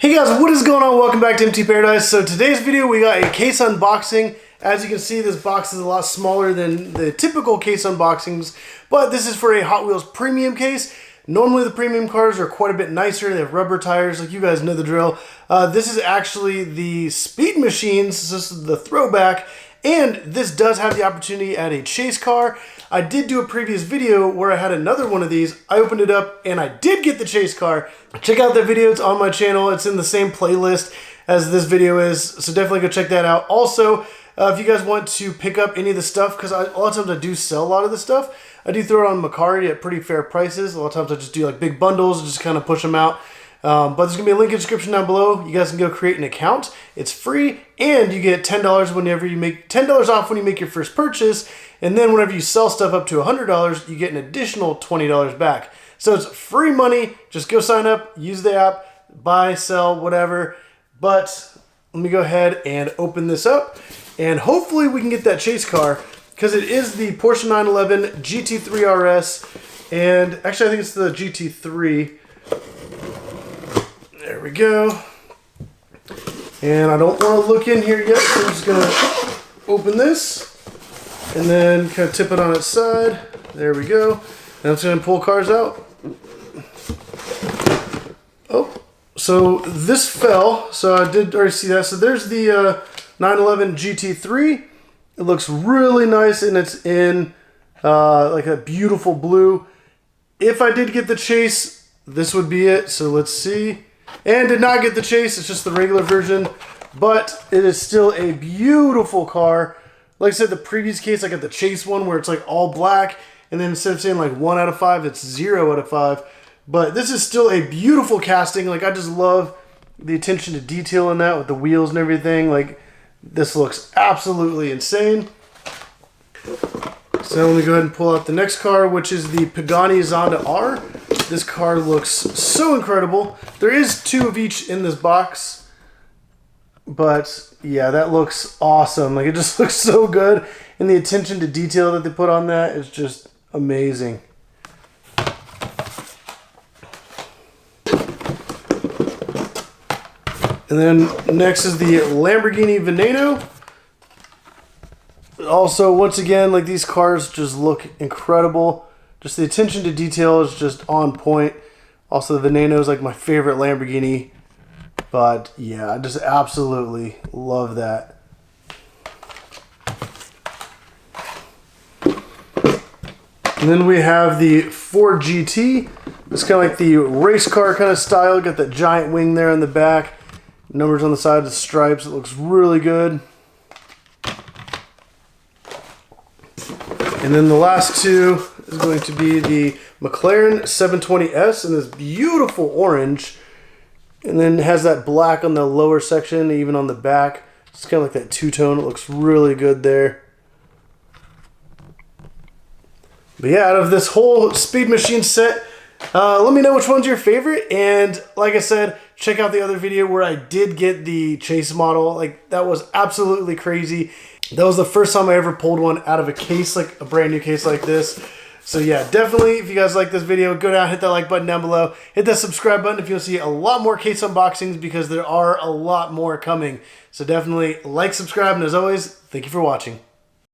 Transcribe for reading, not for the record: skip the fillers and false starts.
Hey guys, what is going on? Welcome back to MT Paradise. So today's video we got a case unboxing. As you can see, this box is a lot smaller than the typical case unboxings, but this is for a Hot Wheels premium case. Normally the premium cars are quite a bit nicer. They have rubber tires, like you guys know the drill. This is actually the Speed Machines. This is the throwback, and this does have the opportunity at a chase car. I did do a previous video where I had another one of these. I opened it up and I did get the chase car. Check out that video, it's on my channel. It's in the same playlist as this video is, so definitely go check that out. Also, if you guys want to pick up any of the stuff, because a lot of times I do sell a lot of the stuff, I do throw it on Mercari at pretty fair prices. A lot of times I just do like big bundles, just kind of push them out. But there's going to be a link in the description down below. You guys can go create an account. It's free, and you get $10 whenever you make $10 off when you make your first purchase. And then whenever you sell stuff up to $100, you get an additional $20 back. So it's free money. Just go sign up, use the app, buy, sell, whatever. But let me go ahead and open this up, and hopefully we can get that chase car, because it is the Porsche 911 GT3 RS, and actually I think it's the GT3. There we go. And I don't want to look in here yet, so I'm just going to open this and then kind of tip it on its side. There we go. And I'm just going to pull cars out. Oh, so this fell. So I did already see that. So there's the 911 GT3. It looks really nice, and it's in like a beautiful blue. If I did get the chase, this would be it. So let's see. And did not get the chase, it's just the regular version, but it is still a beautiful car. Like I said, the previous case, I got the chase one where it's like all black, and then instead of saying like 1 out of 5, it's 0 out of 5. But this is still a beautiful casting. Like, I just love the attention to detail in that with the wheels and everything. Like, this looks absolutely insane. So let me go ahead and pull out the next car, which is the Pagani Zonda R. This car looks so incredible. There is 2 of each in this box, but yeah, that looks awesome. Like, it just looks so good, and the attention to detail that they put on that is just amazing. And then next is the Lamborghini Veneno. Also, once again, like, these cars just look incredible. Just the attention to detail is just on point. Also, the Veneno is like my favorite Lamborghini. But yeah, I just absolutely love that. And then we have the Ford GT. It's kind of like the race car kind of style. Got that giant wing there in the back. Numbers on the side of the stripes. It looks really good. And then the last 2 is going to be the McLaren 720S in this beautiful orange. And then it has that black on the lower section, even on the back. It's kind of like that two-tone. It looks really good there. But yeah, out of this whole Speed Machine set, let me know which one's your favorite. And like I said, check out the other video where I did get the chase model. Like, that was absolutely crazy. That was the first time I ever pulled one out of a case, like a brand new case like this. So yeah, definitely, if you guys like this video, go down, hit that like button down below. Hit that subscribe button if you want to see a lot more case unboxings, because there are a lot more coming. So definitely like, subscribe, and as always, thank you for watching.